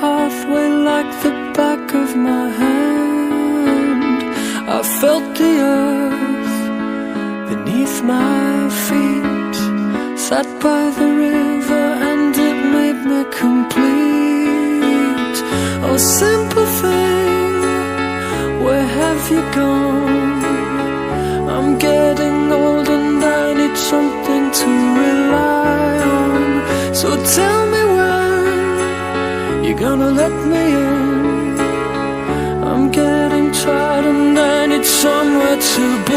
pathway like the back of my hand. I felt the earth beneath my feet, sat by the river and it made me complete. Oh, simple thing, where have you gone? I'm getting old and I need something to rely on. So tell me when you're gonna let me in. I'm getting tired and I need somewhere to be.